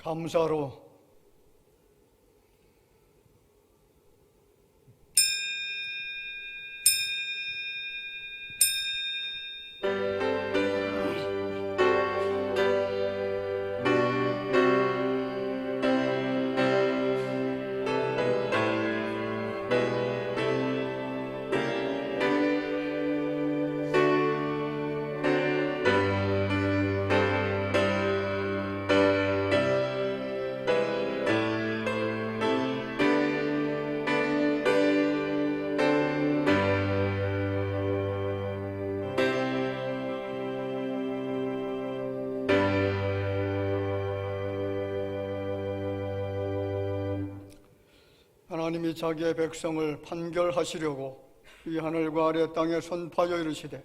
감사로 하나님이 자기의 백성을 판결하시려고 이 하늘과 아래 땅에 선포하여 이르시되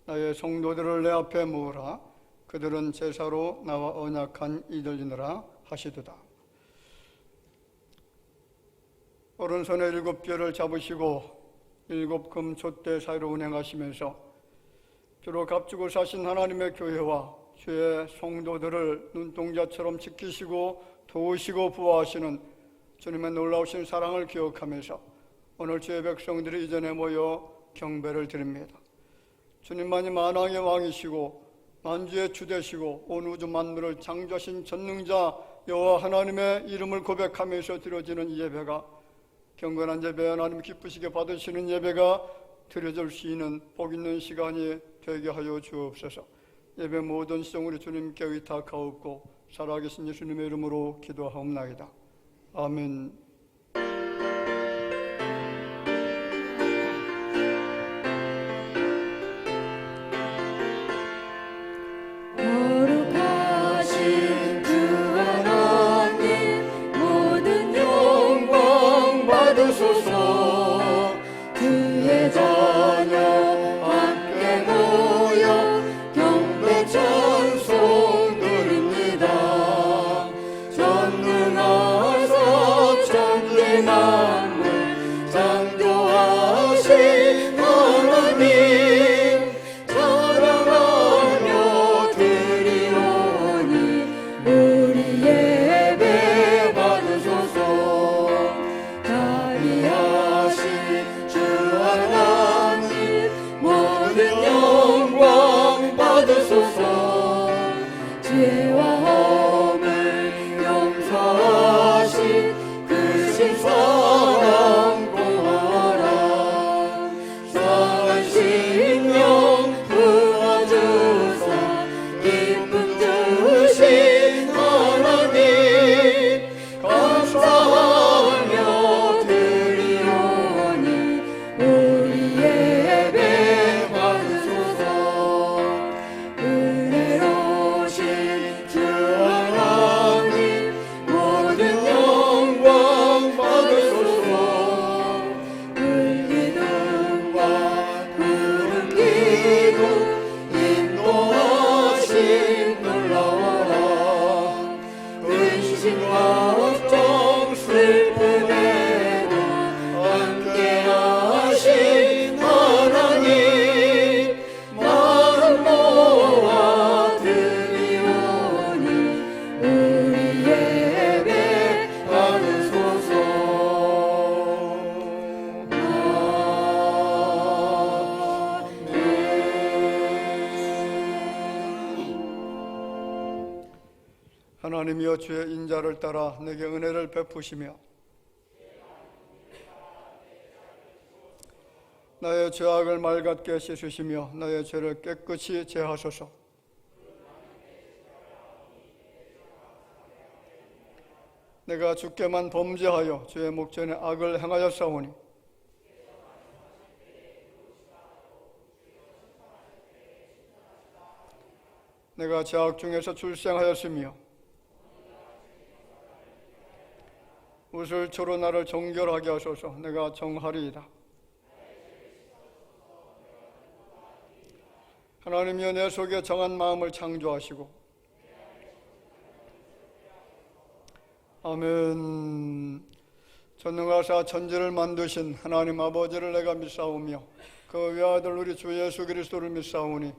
나의 성도들을 내 앞에 모으라. 그들은 제사로 나와 언약한 이들이니라 하시도다. 오른손에 7뼈를 잡으시고 7금 촛대 사이로 운행하시면서 주로 값주고 사신 하나님의 교회와 주의 성도들을 눈동자처럼 지키시고 도우시고 보호하시는 주님의 놀라우신 사랑을 기억하면서 오늘 주의 백성들이 이전에 모여 경배를 드립니다. 주님만이 만왕의 왕이시고 만주의 주 되시고 온 우주 만물을 창조하신 전능자 여호와 하나님의 이름을 고백하면서 드려지는 이 예배가 경건한 예배, 하나님 기쁘시게 받으시는 예배가 드려질 수 있는 복 있는 시간이 되게 하여 주옵소서. 예배 모든 시종 우리 주님께 의탁하옵고 살아계신 예수님의 이름으로 기도하옵나이다. 아멘. 거룩하신 주 하나님 모든 영광 받으소서. 주의 자녀 함께 모여 경배 찬송 드립니다. 전능하사 천지 만물 창조하신 하나님 찬양하며 드리오니 우리 예배 받으소서. 자비하신 주 하나님 모든 영광 받으소서. 죄와 허물 용서하신 그 신사랑 공하라. 상한 심령 부어주사 기쁨 주신 하나님 감사하며 드리오니 우리 예배 받으소서. 은혜로우신 주 하나님 모든 영광 받으소서. 물기둥과 구름 기둥 인도하심 놀라워라. 근심과 걱정 슬픔에도 함께하신 하나님 마음 모아 드리오니 우리 예배 받으소서. 하나님이여 주의 인자를 따라 내게 은혜를 베푸시며 나의 죄악을 맑게 씻으시며 나의 죄를 깨끗이 제하소서. 내가 주께만 범죄하여 주의 목전에 악을 행하였사오니 내가 죄악 중에서 출생하였으며 우슬초로 나를 정결하게 하소서. 내가 정하리이다. 하나님이여 내 속에 정한 마음을 창조하시고 아멘. 전능하사 천지를 만드신 하나님 아버지를 내가 믿사오며 그 외아들 우리 주 예수 그리스도를 믿사오니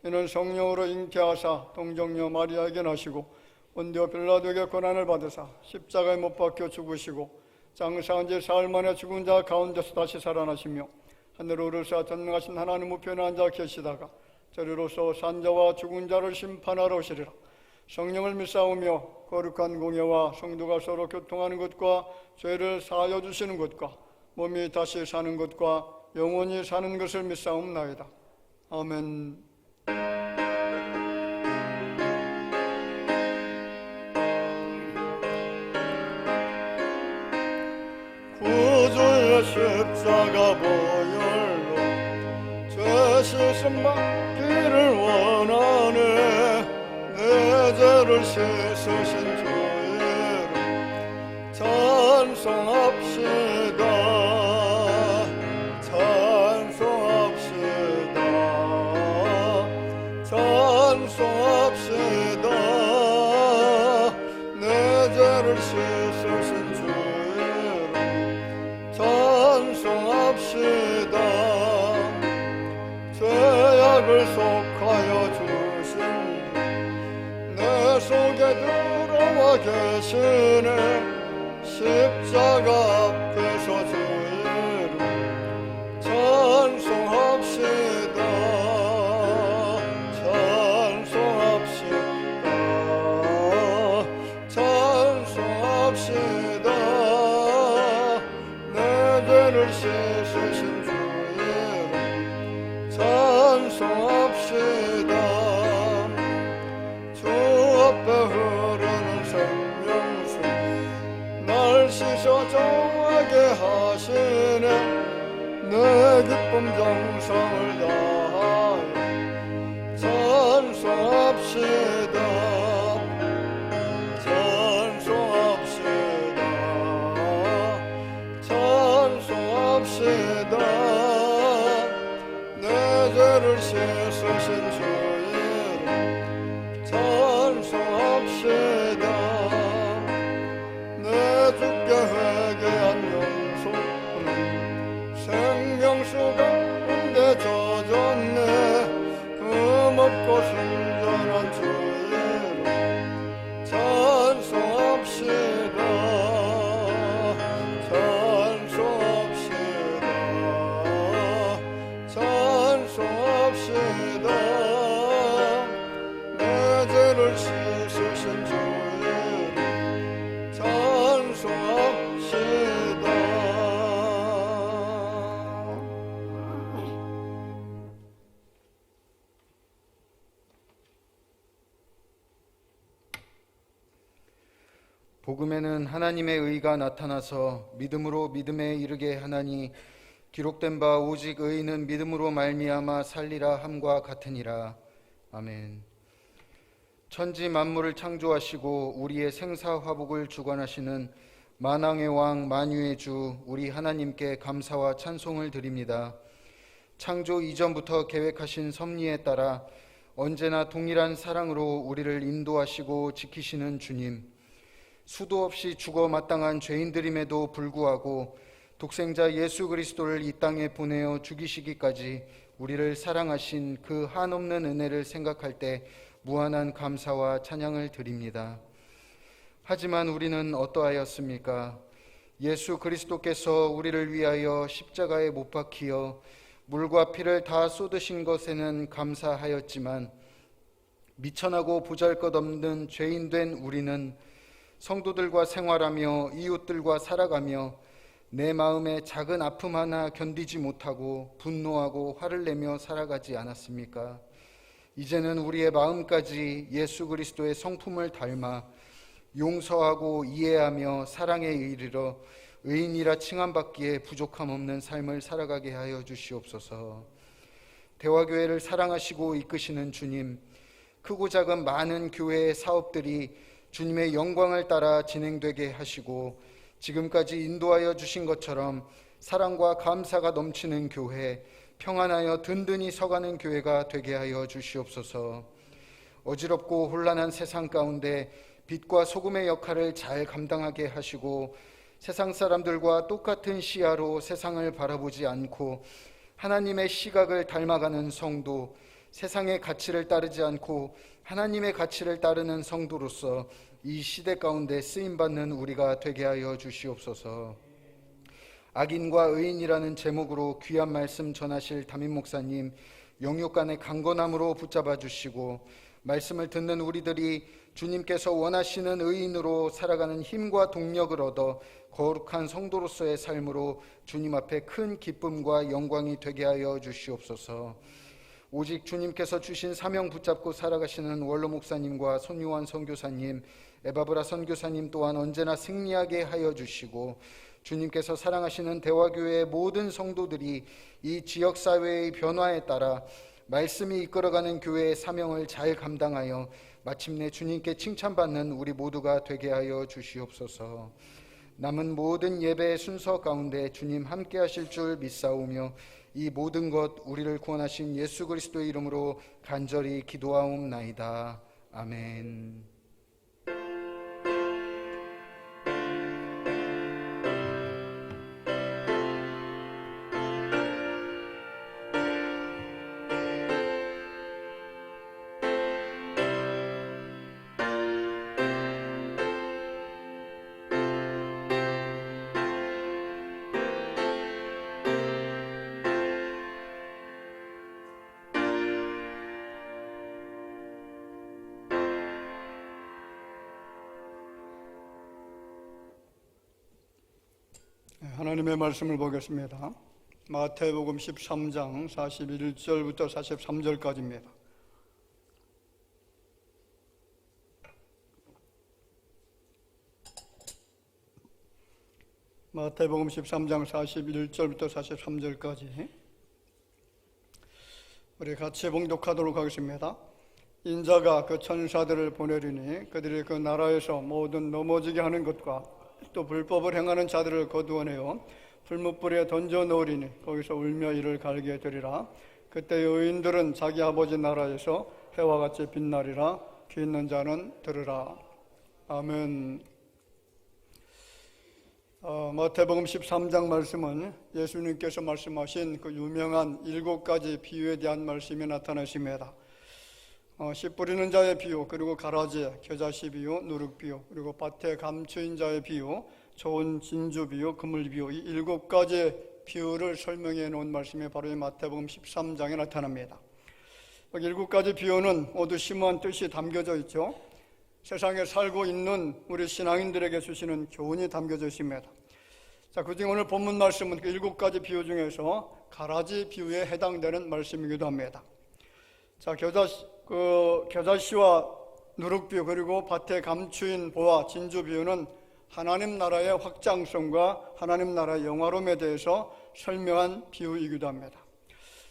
이는 성령으로 잉태하사 동정녀 마리아에게 나시고 본디오 빌라도에게 고난을 받으사 십자가에 못 박혀 죽으시고 장사한 지 사흘 만에 죽은 자 가운데서 다시 살아나시며 하늘로 오르사 전능하신 하나님 우편에 앉아 계시다가 저리로서 산자와 죽은 자를 심판하러 오시리라. 성령을 믿사오며 거룩한 공예와 성도가 서로 교통하는 것과 죄를 사하여 주시는 것과 몸이 다시 사는 것과 영원히 사는 것을 믿사옵나이다. 아멘. 구주의 십자가 보혈로 죄 씻음 받기를 원하네. 내 죄를 씻으신 주 이름 찬송합시다. 찬송합시다. 찬송합시다. 내 죄를 씻으신 주 이름 찬송합시다. 죄악을 속하여 주신 내 속에 들어와 계시네. 십자가 앞에서 주 이름 찬송합시다. 찬송합시다. 찬송합시다. 내 죄를 씻으신 주 이름 찬송합시다. 주 앞에 흐르는 생명수 날 씻어 정하게 하시네. 내 기쁨 정성을 다하여 찬송합시다. 찬송합시다. 찬송합시다. 내 죄를 씻으신 주 이름 찬송합시다. 내 주께 회개한 용서는 생명수 가운데 젖었네. 금없고 순전한 주 이름 찬송합시다. 찬송합시다. 찬송합시다. 내 죄를 씻으신 주 이름 찬송합시다. 복음에는 하나님의 의가 나타나서 믿음으로 믿음에 이르게 하나니 기록된 바 오직 의인은 믿음으로 말미암아 살리라 함과 같으니라. 아멘. 천지 만물을 창조하시고 우리의 생사화복을 주관하시는 만왕의 왕 만유의 주 우리 하나님께 감사와 찬송을 드립니다. 창조 이전부터 계획하신 섭리에 따라 언제나 동일한 사랑으로 우리를 인도하시고 지키시는 주님, 수도 없이 죽어 마땅한 죄인들임에도 불구하고 독생자 예수 그리스도를 이 땅에 보내어 죽이시기까지 우리를 사랑하신 그 한없는 은혜를 생각할 때 무한한 감사와 찬양을 드립니다. 하지만 우리는 어떠하였습니까? 예수 그리스도께서 우리를 위하여 십자가에 못 박히어 물과 피를 다 쏟으신 것에는 감사하였지만 미천하고 보잘것없는 죄인 된 우리는 성도들과 생활하며 이웃들과 살아가며 내 마음에 작은 아픔 하나 견디지 못하고 분노하고 화를 내며 살아가지 않았습니까? 이제는 우리의 마음까지 예수 그리스도의 성품을 닮아 용서하고 이해하며 사랑에 이르러 의인이라 칭함받기에 부족함 없는 삶을 살아가게 하여 주시옵소서. 대화교회를 사랑하시고 이끄시는 주님, 크고 작은 많은 교회의 사업들이 주님의 영광을 따라 진행되게 하시고 지금까지 인도하여 주신 것처럼 사랑과 감사가 넘치는 교회, 평안하여 든든히 서가는 교회가 되게 하여 주시옵소서. 어지럽고 혼란한 세상 가운데 빛과 소금의 역할을 잘 감당하게 하시고 세상 사람들과 똑같은 시야로 세상을 바라보지 않고 하나님의 시각을 닮아가는 성도, 세상의 가치를 따르지 않고 하나님의 가치를 따르는 성도로서 이 시대 가운데 쓰임받는 우리가 되게 하여 주시옵소서. 악인과 의인이라는 제목으로 귀한 말씀 전하실 담임 목사님 영육간의 강건함으로 붙잡아 주시고, 말씀을 듣는 우리들이 주님께서 원하시는 의인으로 살아가는 힘과 동력을 얻어 거룩한 성도로서의 삶으로 주님 앞에 큰 기쁨과 영광이 되게 하여 주시옵소서. 오직 주님께서 주신 사명 붙잡고 살아가시는 원로 목사님과 손유환 선교사님, 에바브라 선교사님 또한 언제나 승리하게 하여 주시고, 주님께서 사랑하시는 대화교회의 모든 성도들이 이 지역사회의 변화에 따라 말씀이 이끌어가는 교회의 사명을 잘 감당하여 마침내 주님께 칭찬받는 우리 모두가 되게 하여 주시옵소서. 남은 모든 예배의 순서 가운데 주님 함께 하실 줄 믿사오며 이 모든 것 우리를 구원하신 예수 그리스도의 이름으로 간절히 기도하옵나이다. 아멘. 하나님의 말씀을 보겠습니다. 마태복음 13장 41절부터 43절까지입니다. 마태복음 13장 41절부터 43절까지 우리 같이 봉독하도록 하겠습니다. 인자가 그 천사들을 보내리니 그들이 그 나라에서 모든 넘어지게 하는 것과 또 불법을 행하는 자들을 거두어내어 풀무불에 던져 넣으리니 거기서 울며 이를 갈게 되리라. 그때 의인들은 자기 아버지 나라에서 해와 같이 빛나리라. 귀 있는 자는 들으라. 아멘. 마태복음 13장 말씀은 예수님께서 말씀하신 그 유명한 7가지 비유에 대한 말씀이 나타나십니다. 씨 뿌리는 자의 비유, 그리고 가라지, 겨자씨 비유, 누룩 비유, 그리고 밭에 감추인 자의 비유, 좋은 진주 비유, 그물 비유, 이 7가지 비유를 설명해 놓은 말씀이 바로 이 마태복음 13장에 나타납니다. 7가지 비유는 모두 심오한 뜻이 담겨져 있죠. 세상에 살고 있는 우리 신앙인들에게 주시는 교훈이 담겨져 있습니다. 자, 그중에 오늘 본문 말씀은 그 7가지 비유 중에서 가라지 비유에 해당되는 말씀이기도 합니다. 자, 겨자씨와 누룩 비유, 그리고 밭에 감추인 보와 진주 비유는 하나님 나라의 확장성과 하나님 나라의 영화로움에 대해서 설명한 비유이기도 합니다.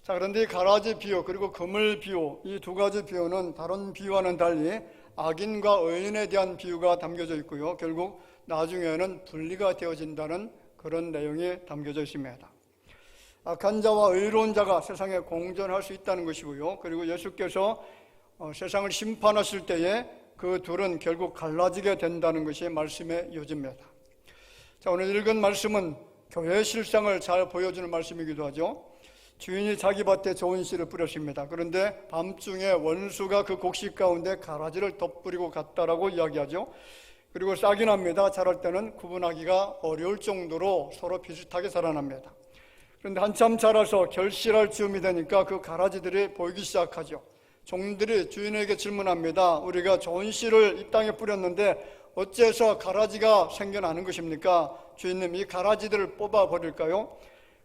자, 그런데 이 가라지 비유 그리고 그물 비유, 이 2가지 비유는 다른 비유와는 달리 악인과 의인에 대한 비유가 담겨져 있고요, 결국 나중에는 분리가 되어진다는 그런 내용이 담겨져 있습니다. 악한 자와 의로운 자가 세상에 공존할 수 있다는 것이고요, 그리고 예수께서 세상을 심판하실 때에 그 둘은 결국 갈라지게 된다는 것이 말씀의 요지입니다. 자, 오늘 읽은 말씀은 교회의 실상을 잘 보여주는 말씀이기도 하죠. 주인이 자기 밭에 좋은 씨를 뿌렸습니다. 그런데 밤중에 원수가 그 곡식 가운데 가라지를 덧뿌리고 갔다라고 이야기하죠. 그리고 싹이 납니다. 자랄 때는 구분하기가 어려울 정도로 서로 비슷하게 자라납니다. 그런데 한참 자라서 결실할 즈음이 되니까 그 가라지들이 보이기 시작하죠. 종들이 주인에게 질문합니다. 우리가 좋은 씨를 이 땅에 뿌렸는데 어째서 가라지가 생겨나는 것입니까? 주인님, 이 가라지들을 뽑아버릴까요?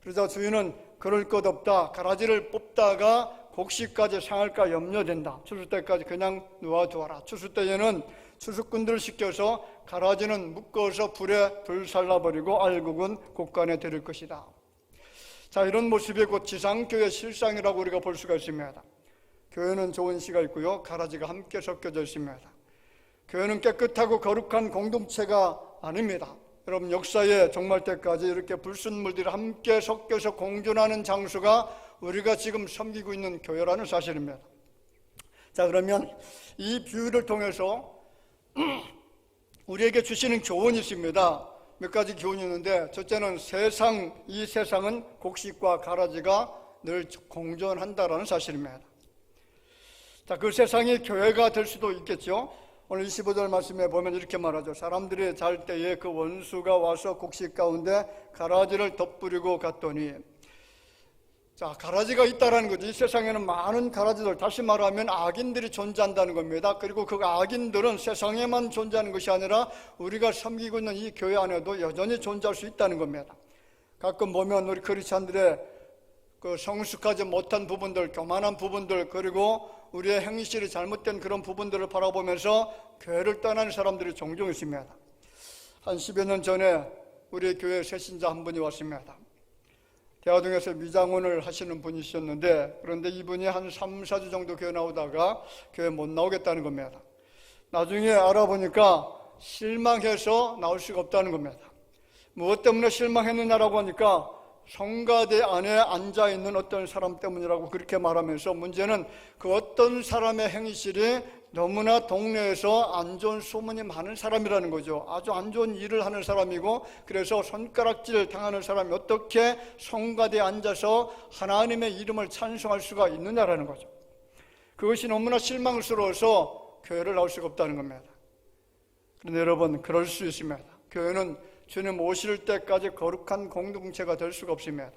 그러자 주인은 그럴 것 없다. 가라지를 뽑다가 곡식까지 상할까 염려된다. 추수 때까지 그냥 놓아두어라. 추수 때에는 추수꾼들을 시켜서 가라지는 묶어서 불에 불살라버리고 알곡은 곡간에 들일 것이다. 자, 이런 모습이 곧 지상교회 실상이라고 우리가 볼 수가 있습니다. 교회는 좋은 씨가 있고요, 가라지가 함께 섞여져 있습니다. 교회는 깨끗하고 거룩한 공동체가 아닙니다. 여러분, 역사의 종말 때까지 이렇게 불순물들이 함께 섞여서 공존하는 장소가 우리가 지금 섬기고 있는 교회라는 사실입니다. 자, 그러면 이 비유를 통해서 우리에게 주시는 교훈이 있습니다. 몇 가지 교훈이 있는데, 첫째는 이 세상은 곡식과 가라지가 늘 공존한다라는 사실입니다. 자, 그 세상이 교회가 될 수도 있겠죠. 오늘 25절 말씀에 보면 이렇게 말하죠. 사람들이 잘 때에 그 원수가 와서 곡식 가운데 가라지를 덧뿌리고 갔더니, 자, 가라지가 있다라는 거지. 이 세상에는 많은 가라지들, 다시 말하면 악인들이 존재한다는 겁니다. 그리고 그 악인들은 세상에만 존재하는 것이 아니라 우리가 섬기고 있는 이 교회 안에도 여전히 존재할 수 있다는 겁니다. 가끔 보면 우리 크리스찬들의 그 성숙하지 못한 부분들, 교만한 부분들, 그리고 우리의 행실이 잘못된 그런 부분들을 바라보면서 교회를 떠나는 사람들이 종종 있습니다. 한 10여 년 전에 우리 교회 새신자 한 분이 왔습니다. 대화동에서 미장원을 하시는 분이셨는데, 그런데 이분이 한 3, 4주 정도 교회 나오다가 교회 못 나오겠다는 겁니다. 나중에 알아보니까 실망해서 나올 수가 없다는 겁니다. 무엇 때문에 실망했느냐라고 하니까 성가대 안에 앉아있는 어떤 사람 때문이라고 그렇게 말하면서, 문제는 그 어떤 사람의 행실이 너무나 동네에서 안 좋은 소문이 많은 사람이라는 거죠. 아주 안 좋은 일을 하는 사람이고, 그래서 손가락질 당하는 사람이 어떻게 성가대에 앉아서 하나님의 이름을 찬송할 수가 있느냐라는 거죠. 그것이 너무나 실망스러워서 교회를 나올 수가 없다는 겁니다. 그런데 여러분, 그럴 수 있습니다. 교회는 주님 오실 때까지 거룩한 공동체가 될 수가 없습니다.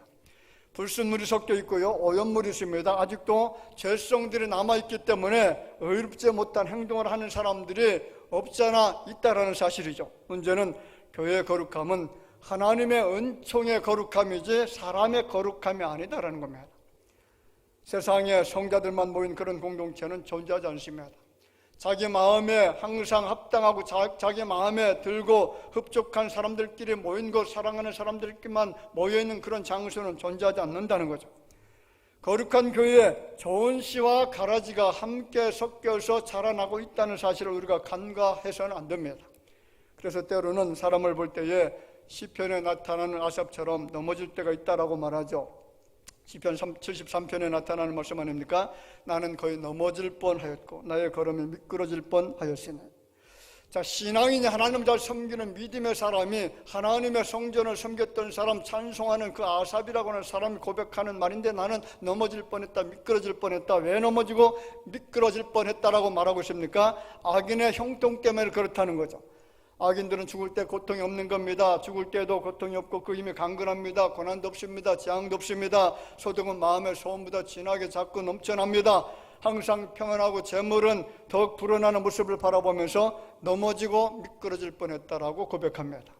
불순물이 섞여 있고요, 오염물이 있습니다. 아직도 죄성들이 남아있기 때문에 의롭지 못한 행동을 하는 사람들이 없잖아 있다라는 사실이죠. 문제는 교회의 거룩함은 하나님의 은총의 거룩함이지 사람의 거룩함이 아니다라는 겁니다. 세상에 성자들만 모인 그런 공동체는 존재하지 않습니다. 자기 마음에 항상 합당하고 자기 마음에 들고 흡족한 사람들끼리 모인 곳, 사랑하는 사람들끼리만 모여있는 그런 장소는 존재하지 않는다는 거죠. 거룩한 교회에 좋은 씨와 가라지가 함께 섞여서 자라나고 있다는 사실을 우리가 간과해서는 안 됩니다. 그래서 때로는 사람을 볼 때에 시편에 나타나는 아삽처럼 넘어질 때가 있다라고 말하죠. 시편 73편에 나타나는 말씀 아닙니까? 나는 거의 넘어질 뻔하였고 나의 걸음이 미끄러질 뻔하였으니. 자, 신앙인이 하나님을 잘 섬기는 믿음의 사람이 하나님의 성전을 섬겼던 사람, 찬송하는 그 아삽이라고 하는 사람이 고백하는 말인데, 나는 넘어질 뻔했다, 미끄러질 뻔했다. 왜 넘어지고 미끄러질 뻔했다라고 말하고 있습니까? 악인의 형통 때문에 그렇다는 거죠. 악인들은 죽을 때 고통이 없는 겁니다. 죽을 때도 고통이 없고 그 힘이 강건합니다. 고난도 없습니다. 재앙도 없습니다. 소득은 마음의 소원보다 진하게 작고 넘쳐납니다. 항상 평안하고 재물은 더욱 불어나는 모습을 바라보면서 넘어지고 미끄러질 뻔했다라고 고백합니다.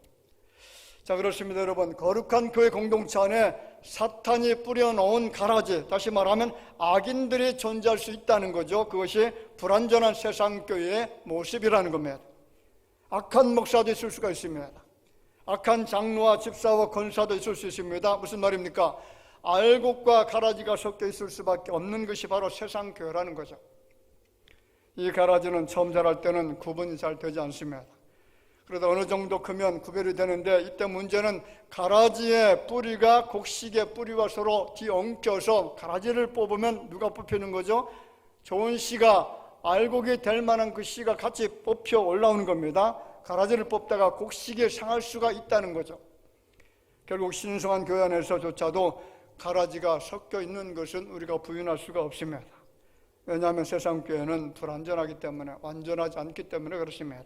자, 그렇습니다 여러분. 거룩한 교회 공동체 안에 사탄이 뿌려놓은 가라지, 다시 말하면 악인들이 존재할 수 있다는 거죠. 그것이 불완전한 세상 교회의 모습이라는 겁니다. 악한 목사도 있을 수가 있습니다. 악한 장로와 집사와 권사도 있을 수 있습니다. 무슨 말입니까? 알곡과 가라지가 섞여 있을 수밖에 없는 것이 바로 세상 교회라는 거죠. 이 가라지는 처음 자랄 때는 구분이 잘 되지 않습니다. 그러다 어느 정도 크면 구별이 되는데, 이때 문제는 가라지의 뿌리가 곡식의 뿌리와 서로 뒤엉켜서 가라지를 뽑으면 누가 뽑히는 거죠? 좋은 씨가, 알곡이 될 만한 그 씨가 같이 뽑혀 올라오는 겁니다. 가라지를 뽑다가 곡식이 상할 수가 있다는 거죠. 결국 신성한 교회 안에서조차도 가라지가 섞여 있는 것은 우리가 부인할 수가 없습니다. 왜냐하면 세상 교회는 불완전하기 때문에, 완전하지 않기 때문에 그렇습니다.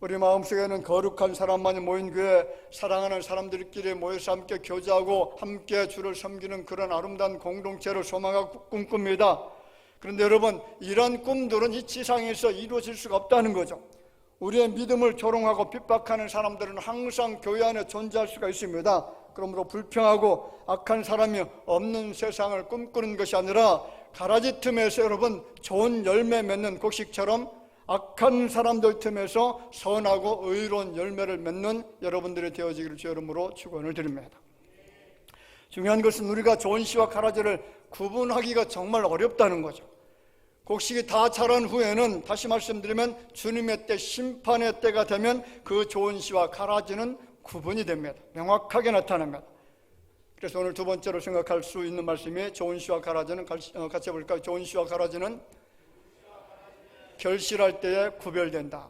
우리 마음속에는 거룩한 사람만이 모인 교회, 사랑하는 사람들끼리 모여서 함께 교제하고 함께 주를 섬기는 그런 아름다운 공동체를 소망하고 꿈꿉니다. 그런데 여러분, 이런 꿈들은 이 지상에서 이루어질 수가 없다는 거죠. 우리의 믿음을 조롱하고 핍박하는 사람들은 항상 교회 안에 존재할 수가 있습니다. 그러므로 불평하고 악한 사람이 없는 세상을 꿈꾸는 것이 아니라, 가라지 틈에서 여러분 좋은 열매 맺는 곡식처럼 악한 사람들 틈에서 선하고 의로운 열매를 맺는 여러분들이 되어지기를 주 이름으로 축원을 드립니다. 중요한 것은 우리가 좋은 씨와 가라지를 구분하기가 정말 어렵다는 거죠. 곡식이 다 자란 후에는, 다시 말씀드리면 주님의 때, 심판의 때가 되면 그 좋은 씨와 가라지는 구분이 됩니다. 명확하게 나타납니다. 그래서 오늘 두 번째로 생각할 수 있는 말씀이 좋은 씨와 가라지는, 같이 해볼까요? 좋은 씨와 가라지는 결실할 때에 구별된다.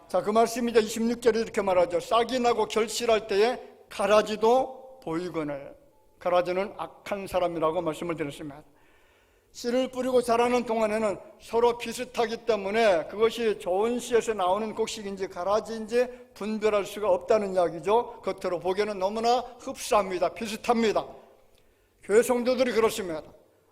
자, 그 말씀이 이제 26절에 이렇게 말하죠. 싹이 나고 결실할 때에 가라지도 보이거늘. 가라지는 악한 사람이라고 말씀을 드렸습니다. 씨를 뿌리고 자라는 동안에는 서로 비슷하기 때문에 그것이 좋은 씨에서 나오는 곡식인지 가라지인지 분별할 수가 없다는 이야기죠. 겉으로 보기에는 너무나 흡사합니다. 비슷합니다. 교회 성도들이 그렇습니다.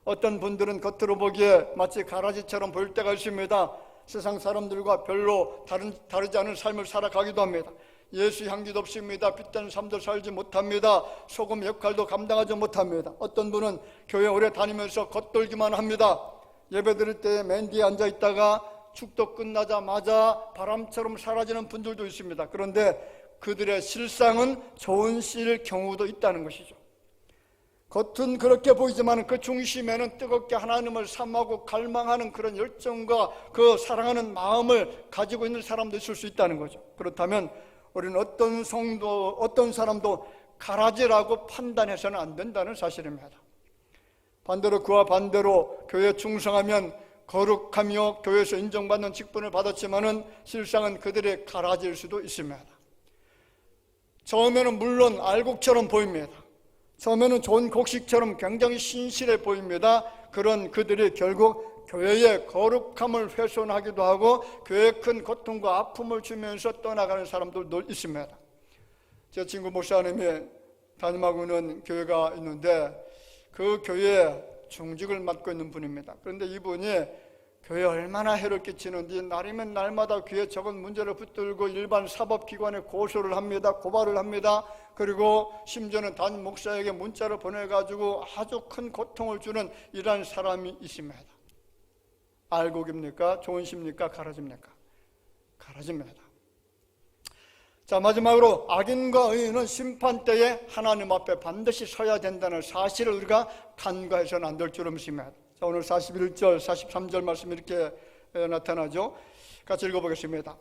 어떤 분들은 겉으로 보기에 마치 가라지처럼 보일 때가 있습니다. 세상 사람들과 별로 다르지 않은 삶을 살아가기도 합니다. 예수 향기도 없습니다. 빛된 삶도 살지 못합니다. 소금 역할도 감당하지 못합니다. 어떤 분은 교회 오래 다니면서 겉돌기만 합니다. 예배 드릴 때 맨 뒤에 앉아 있다가 축도 끝나자마자 바람처럼 사라지는 분들도 있습니다. 그런데 그들의 실상은 좋은 씨일 경우도 있다는 것이죠. 겉은 그렇게 보이지만 그 중심에는 뜨겁게 하나님을 사모하고 갈망하는 그런 열정과 그 사랑하는 마음을 가지고 있는 사람도 있을 수 있다는 거죠. 그렇다면 우리는 어떤 성도, 어떤 사람도 가라지라고 판단해서는 안 된다는 사실입니다. 반대로 그와 반대로 교회에 충성하면 거룩하며 교회에서 인정받는 직분을 받았지만은 실상은 그들의 가라지일 수도 있습니다. 처음에는 물론 알곡처럼 보입니다. 처음에는 좋은 곡식처럼 굉장히 신실해 보입니다. 그런 그들이 결국 교회의 거룩함을 훼손하기도 하고 교회에 큰 고통과 아픔을 주면서 떠나가는 사람들도 있습니다. 제 친구 목사님이 담임하고 있는 교회가 있는데 그 교회에 중직을 맡고 있는 분입니다. 그런데 이분이 교회에 얼마나 해를 끼치는지 날이면 날마다 교회에 적은 문제를 붙들고 일반 사법기관에 고소를 합니다. 고발을 합니다. 그리고 심지어는 담임 목사에게 문자를 보내가지고 아주 큰 고통을 주는 이러한 사람이 있습니다. 알곡입니까? 좋은 씨입니까? 가라지입니까? 가라지입니다. 자, 마지막으로 악인과 의인은 심판때에 하나님 앞에 반드시 서야 된다는 사실을 우리가 간과해서는 안 될 줄 믿습니다. 자, 오늘 41절, 43절 말씀 이렇게 나타나죠. 같이 읽어보겠습니다.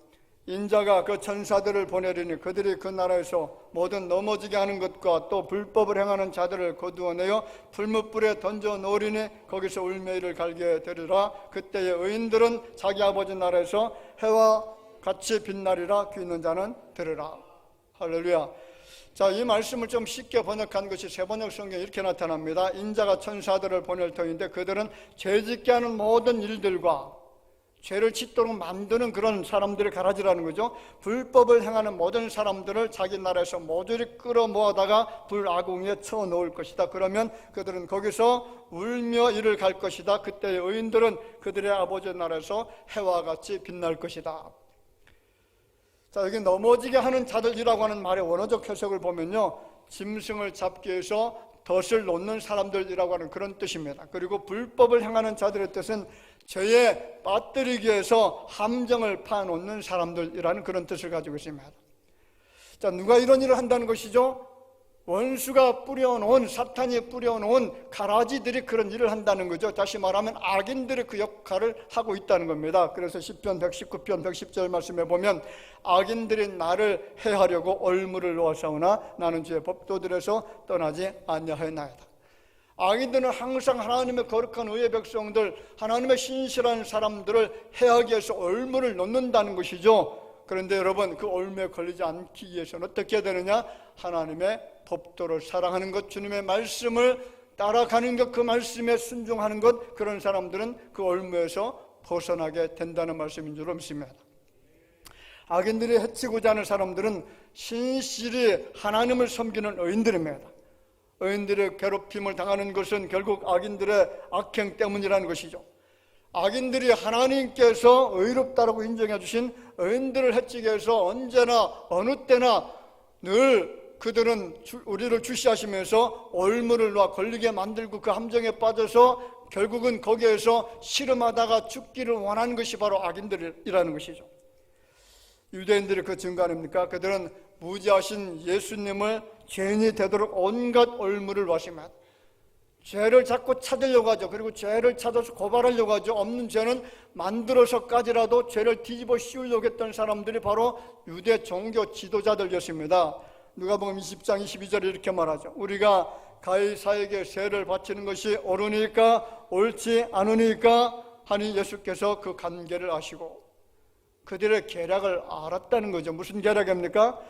인자가 그 천사들을 보내리니 그들이 그 나라에서 모든 넘어지게 하는 것과 또 불법을 행하는 자들을 거두어내어 풀무불에 던져 놓으리니 거기서 울매이를 갈게 되리라. 그때의 의인들은 자기 아버지 나라에서 해와 같이 빛나리라. 귀 있는 자는 들으라. 할렐루야. 자, 이 말씀을 좀 쉽게 번역한 것이 세번역 성경에 이렇게 나타납니다. 인자가 천사들을 보낼 터인데 그들은 죄짓게 하는 모든 일들과 죄를 짓도록 만드는 그런 사람들의 가라지라는 거죠. 불법을 행하는 모든 사람들을 자기 나라에서 모조리 끌어모아다가 불아궁에 쳐놓을 것이다. 그러면 그들은 거기서 울며 이를 갈 것이다. 그때의 의인들은 그들의 아버지 나라에서 해와 같이 빛날 것이다. 자, 여기 넘어지게 하는 자들이라고 하는 말의 원어적 해석을 보면요, 짐승을 잡기 위해서 덫을 놓는 사람들이라고 하는 그런 뜻입니다. 그리고 불법을 행하는 자들의 뜻은 죄에 빠뜨리기 위해서 함정을 파놓는 사람들이라는 그런 뜻을 가지고 있습니다. 자, 누가 이런 일을 한다는 것이죠? 원수가 뿌려놓은, 사탄이 뿌려놓은 가라지들이 그런 일을 한다는 거죠. 다시 말하면 악인들이 그 역할을 하고 있다는 겁니다. 그래서 시편 119편 110절 말씀에 보면 악인들이 나를 해하려고 얼물을 놓았사오나 나는 주의 법도들에서 떠나지 아니하였나이다. 악인들은 항상 하나님의 거룩한 의의 백성들, 하나님의 신실한 사람들을 해하기 위해서 얼물을 놓는다는 것이죠. 그런데 여러분, 그 얼매에 걸리지 않기 위해서는 어떻게 해야 되느냐? 하나님의 법도를 사랑하는 것, 주님의 말씀을 따라가는 것, 그 말씀에 순종하는 것, 그런 사람들은 그 얼매에서 벗어나게 된다는 말씀인 줄 믿습니다. 악인들이 해치고자 하는 사람들은 신실히 하나님을 섬기는 의인들입니다. 의인들의 괴롭힘을 당하는 것은 결국 악인들의 악행 때문이라는 것이죠. 악인들이 하나님께서 의롭다라고 인정해 주신 의인들을 해치기 위해서 언제나 어느 때나 늘 그들은 우리를 주시하시면서 얼물을 놓아 걸리게 만들고 그 함정에 빠져서 결국은 거기에서 씨름하다가 죽기를 원하는 것이 바로 악인들이라는 것이죠. 유대인들이 그 증거 아닙니까? 그들은 무지하신 예수님을 죄인이 되도록 온갖 얼물을 놓으시면 죄를 자꾸 찾으려고 하죠. 그리고 죄를 찾아서 고발하려고 하죠. 없는 죄는 만들어서까지라도 죄를 뒤집어 씌우려고 했던 사람들이 바로 유대 종교 지도자들이었습니다. 누가복음 20장 22절에 이렇게 말하죠. 우리가 가이사에게 세를 바치는 것이 옳으니까 옳지 않으니까 하니 예수께서 그 관계를 아시고 그들의 계략을 알았다는 거죠. 무슨 계략입니까?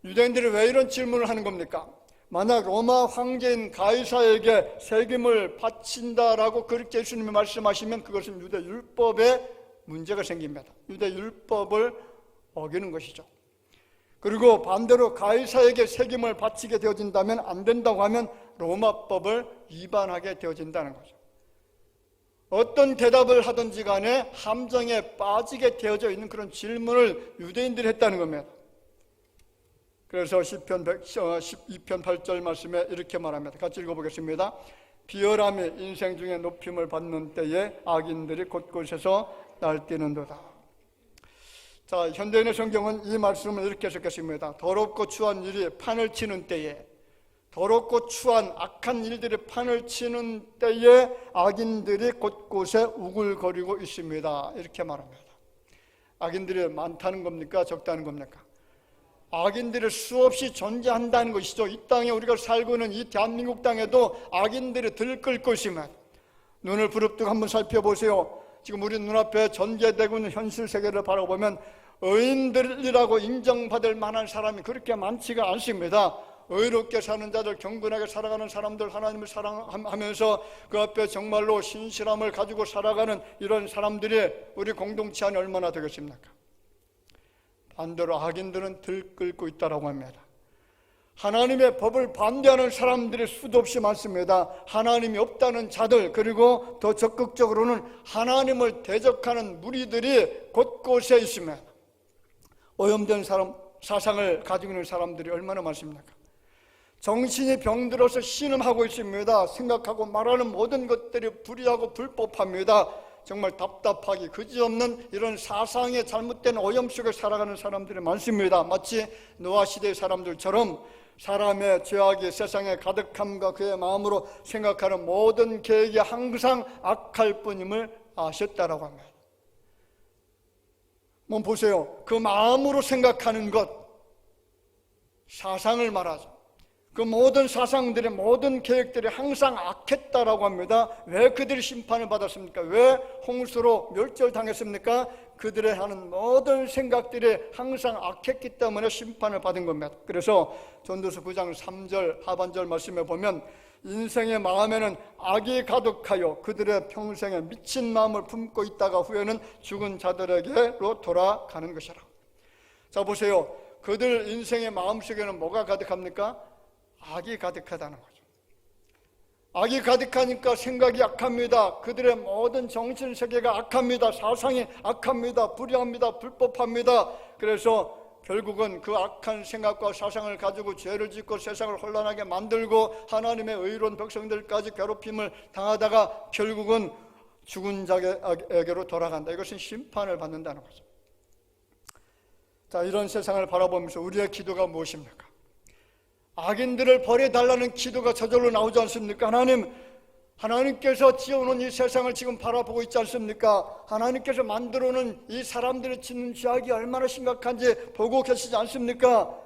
유대인들이 왜 이런 질문을 하는 겁니까? 만약 로마 황제인 가이사에게 세금을 바친다라고 그렇게 예수님이 말씀하시면 그것은 유대 율법에 문제가 생깁니다. 유대 율법을 어기는 것이죠. 그리고 반대로 가이사에게 세금을 바치게 되어진다면 안 된다고 하면 로마법을 위반하게 되어진다는 거죠. 어떤 대답을 하든지 간에 함정에 빠지게 되어져 있는 그런 질문을 유대인들이 했다는 겁니다. 그래서 시편 12편 8절 말씀에 이렇게 말합니다. 같이 읽어보겠습니다. 비열함이 인생 중에 높임을 받는 때에 악인들이 곳곳에서 날뛰는도다. 자, 현대인의 성경은 이 말씀을 이렇게 해석했습니다. 더럽고 추한 일이 판을 치는 때에, 더럽고 추한 악한 일들이 판을 치는 때에 악인들이 곳곳에 우글거리고 있습니다. 이렇게 말합니다. 악인들이 많다는 겁니까? 적다는 겁니까? 악인들이 수없이 존재한다는 것이죠. 이 땅에 우리가 살고 있는 이 대한민국 땅에도 악인들이 들끓고 있습니다. 눈을 부릅뜨고 한번 살펴보세요. 지금 우리 눈앞에 전개되고 있는 현실 세계를 바라보면 의인들이라고 인정받을 만한 사람이 그렇게 많지가 않습니다. 의롭게 사는 자들, 경건하게 살아가는 사람들, 하나님을 사랑하면서 그 앞에 정말로 신실함을 가지고 살아가는 이런 사람들이 우리 공동체 안에 얼마나 되겠습니까? 반대로 악인들은 들끓고 있다고 합니다. 하나님의 법을 반대하는 사람들이 수도 없이 많습니다. 하나님이 없다는 자들, 그리고 더 적극적으로는 하나님을 대적하는 무리들이 곳곳에 있습니다. 오염된 사상을 가지고 있는 사람들이 얼마나 많습니까? 정신이 병들어서 신음하고 있습니다. 생각하고 말하는 모든 것들이 불의하고 불법합니다. 정말 답답하기 그지없는 이런 사상의 잘못된 오염 속에 살아가는 사람들이 많습니다. 마치 노아 시대의 사람들처럼 사람의 죄악이 세상에 가득함과 그의 마음으로 생각하는 모든 계획이 항상 악할 뿐임을 아셨다라고 합니다. 한번 보세요. 그 마음으로 생각하는 것, 사상을 말하죠. 그 모든 사상들의 모든 계획들이 항상 악했다라고 합니다. 왜 그들이 심판을 받았습니까? 왜 홍수로 멸절당했습니까? 그들의 하는 모든 생각들이 항상 악했기 때문에 심판을 받은 겁니다. 그래서 전도서 9장 3절 하반절 말씀에 보면 인생의 마음에는 악이 가득하여 그들의 평생에 미친 마음을 품고 있다가 후에는 죽은 자들에게로 돌아가는 것이라. 자, 보세요. 그들 인생의 마음속에는 뭐가 가득합니까? 악이 가득하다는 거죠. 악이 가득하니까 생각이 악합니다. 그들의 모든 정신세계가 악합니다. 사상이 악합니다. 불의합니다. 불법합니다. 그래서 결국은 그 악한 생각과 사상을 가지고 죄를 짓고 세상을 혼란하게 만들고 하나님의 의로운 백성들까지 괴롭힘을 당하다가 결국은 죽은 자에게로 돌아간다. 이것은 심판을 받는다는 거죠. 자, 이런 세상을 바라보면서 우리의 기도가 무엇입니까? 악인들을 버려달라는 기도가 저절로 나오지 않습니까? 하나님께서 지어놓은 이 세상을 지금 바라보고 있지 않습니까? 하나님께서 만들어놓은 이 사람들이 짓는 죄악이 얼마나 심각한지 보고 계시지 않습니까?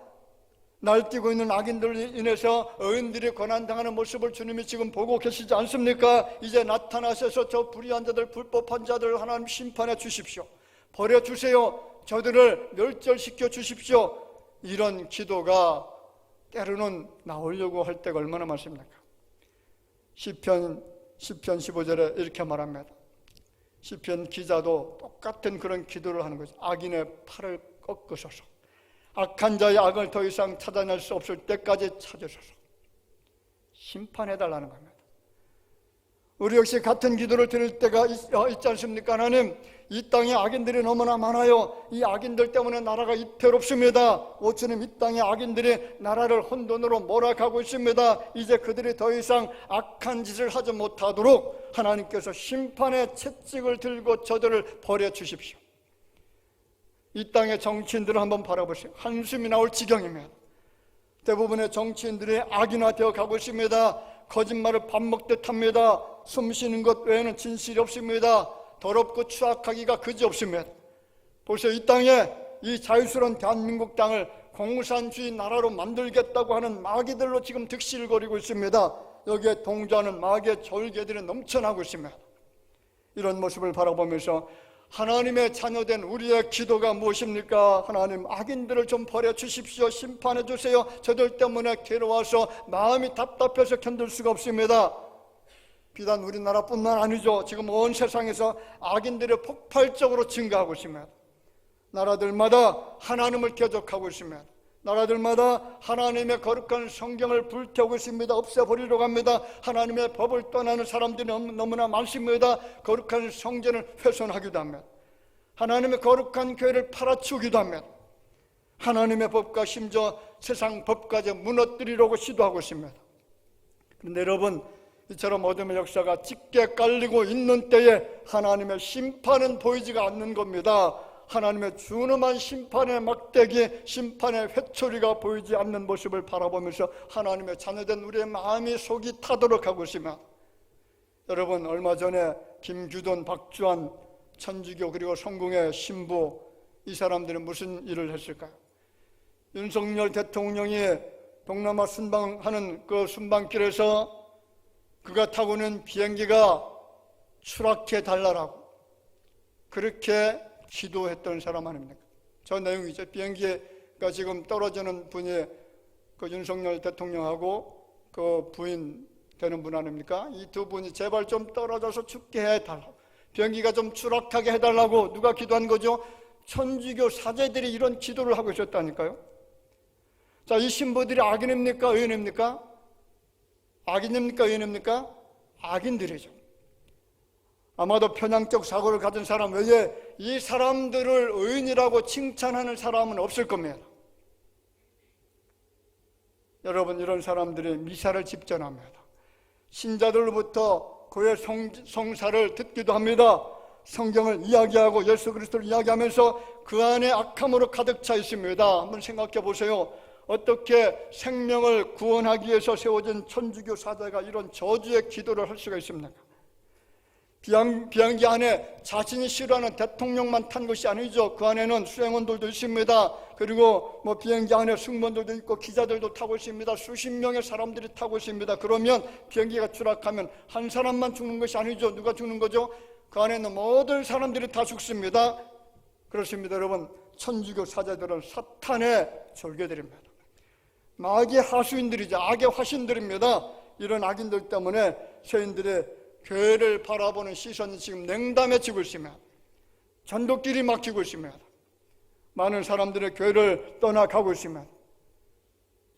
날뛰고 있는 악인들로 인해서 의인들이 고난당하는 모습을 주님이 지금 보고 계시지 않습니까? 이제 나타나셔서 저 불의한 자들, 불법한 자들 하나님 심판해 주십시오. 버려주세요. 저들을 멸절시켜 주십시오. 이런 기도가 때로는 나오려고 할 때가 얼마나 많습니까? 시편 15절에 이렇게 말합니다. 시편 기자도 똑같은 그런 기도를 하는 거죠. 악인의 팔을 꺾으소서. 악한 자의 악을 더 이상 찾아낼 수 없을 때까지 찾으소서. 심판해달라는 겁니다. 우리 역시 같은 기도를 드릴 때가 있지 않습니까? 하나님, 이 땅에 악인들이 너무나 많아요. 이 악인들 때문에 나라가 이태롭습니다. 오 주님, 이 땅에 악인들이 나라를 혼돈으로 몰아가고 있습니다. 이제 그들이 더 이상 악한 짓을 하지 못하도록 하나님께서 심판의 채찍을 들고 저들을 버려주십시오. 이 땅의 정치인들을 한번 바라보세요. 한숨이 나올 지경입니다. 대부분의 정치인들이 악인화되어 가고 있습니다. 거짓말을 밥 먹듯 합니다. 숨 쉬는 것 외에는 진실이 없습니다. 더럽고 추악하기가 그지없습니다. 보세요. 이 땅에 이 자유스러운 대한민국 땅을 공산주의 나라로 만들겠다고 하는 마귀들로 지금 득실거리고 있습니다. 여기에 동조하는 마귀의 졸개들이 넘쳐나고 있습니다. 이런 모습을 바라보면서 하나님의 자녀된 우리의 기도가 무엇입니까? 하나님, 악인들을 좀 버려주십시오. 심판해 주세요. 저들 때문에 괴로워서 마음이 답답해서 견딜 수가 없습니다. 비단 우리나라뿐만 아니죠. 지금 온 세상에서 악인들이 폭발적으로 증가하고 있습니다. 나라들마다 하나님을 대적하고 있습니다. 나라들마다 하나님의 거룩한 성경을 불태우고 있습니다. 없애버리려고 합니다. 하나님의 법을 떠나는 사람들이 너무나 많습니다. 거룩한 성전을 훼손하기도 합니다. 하나님의 거룩한 교회를 팔아치우기도 합니다. 하나님의 법과 심지어 세상 법까지 무너뜨리려고 시도하고 있습니다. 그런데 여러분, 이처럼 어둠의 역사가 짙게 깔리고 있는 때에 하나님의 심판은 보이지가 않는 겁니다. 하나님의 준엄한 심판의 막대기, 심판의 회초리가 보이지 않는 모습을 바라보면서 하나님의 자녀된 우리의 마음이 속이 타도록 하고 있으며, 여러분, 얼마 전에 김규돈, 박주환, 천주교 그리고 성공의 신부, 이 사람들은 무슨 일을 했을까요? 윤석열 대통령이 동남아 순방하는 그 순방길에서 그가 타고 있는 비행기가 추락해 달라라고 그렇게 기도했던 사람 아닙니까? 저 내용이죠. 비행기가 지금 떨어지는 분이 그 윤석열 대통령하고 그 부인 되는 분 아닙니까? 이 두 분이 제발 좀 떨어져서 죽게 해달라고, 비행기가 좀 추락하게 해달라고 누가 기도한 거죠? 천주교 사제들이 이런 기도를 하고 있었다니까요. 자, 이 신부들이 악인입니까? 의인입니까? 악인입니까? 의인입니까? 악인들이죠. 아마도 편향적 사고를 가진 사람 외에 이 사람들을 의인이라고 칭찬하는 사람은 없을 겁니다. 여러분, 이런 사람들이 미사를 집전합니다. 신자들로부터 그의 성사를 듣기도 합니다. 성경을 이야기하고 예수 그리스도를 이야기하면서 그 안에 악함으로 가득 차 있습니다. 한번 생각해 보세요. 어떻게 생명을 구원하기 위해서 세워진 천주교 사제가 이런 저주의 기도를 할 수가 있습니까? 비행기 안에 자신이 싫어하는 대통령만 탄 것이 아니죠. 그 안에는 수행원들도 있습니다. 그리고 비행기 안에 승무원들도 있고 기자들도 타고 있습니다. 수십 명의 사람들이 타고 있습니다. 그러면 비행기가 추락하면 한 사람만 죽는 것이 아니죠. 누가 죽는 거죠? 그 안에 있는 모든 사람들이 다 죽습니다. 그렇습니다. 여러분, 천주교 사제들은 사탄의 절개들입니다. 마귀의 하수인들이죠. 악의 화신들입니다. 이런 악인들 때문에 세인들의 교회를 바라보는 시선이 지금 냉담해지고 있습니다. 전도길이 막히고 있습니다. 많은 사람들의 교회를 떠나가고 있습니다.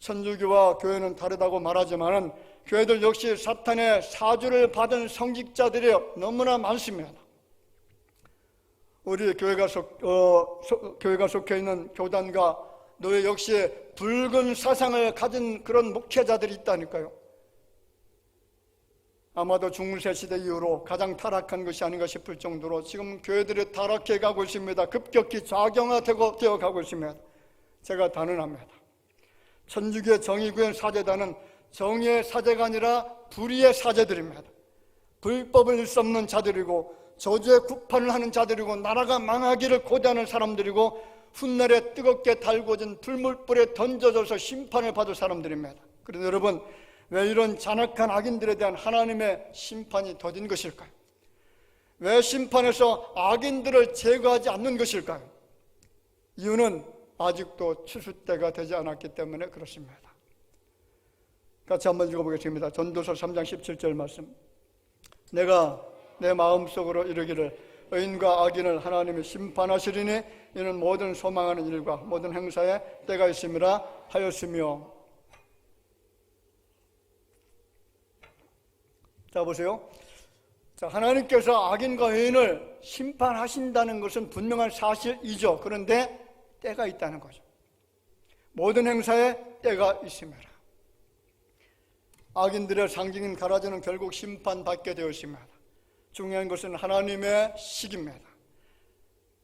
천주교와 교회는 다르다고 말하지만 교회들 역시 사탄의 사주를 받은 성직자들이 너무나 많습니다. 우리 교회가 속해 있는 교단과 노예 역시 붉은 사상을 가진 그런 목회자들이 있다니까요. 아마도 중세 시대 이후로 가장 타락한 것이 아닌가 싶을 정도로 지금 교회들이 타락해 가고 있습니다. 급격히 좌경화되어 가고 있습니다. 제가 단언합니다. 천주교의 정의구현 사제단은 정의의 사제가 아니라 불의의 사제들입니다. 불법을 일삼는 자들이고 저주의 구판을 하는 자들이고 나라가 망하기를 고대하는 사람들이고 훗날에 뜨겁게 달궈진 불물불에 던져져서 심판을 받을 사람들입니다. 그런데 여러분, 왜 이런 잔악한 악인들에 대한 하나님의 심판이 더딘 것일까요? 왜 심판에서 악인들을 제거하지 않는 것일까요? 이유는 아직도 추수 때가 되지 않았기 때문에 그렇습니다. 같이 한번 읽어보겠습니다. 전도서 3장 17절 말씀. 내가 내 마음속으로 이르기를 의인과 악인을 하나님이 심판하시리니 이는 모든 소망하는 일과 모든 행사에 때가 있음이라 하였으며. 자, 보세요. 자, 하나님께서 악인과 의인을 심판하신다는 것은 분명한 사실이죠. 그런데 때가 있다는 거죠. 모든 행사에 때가 있습니다. 악인들의 상징인 가라지는 결국 심판받게 되어 있습니다. 중요한 것은 하나님의 시기입니다.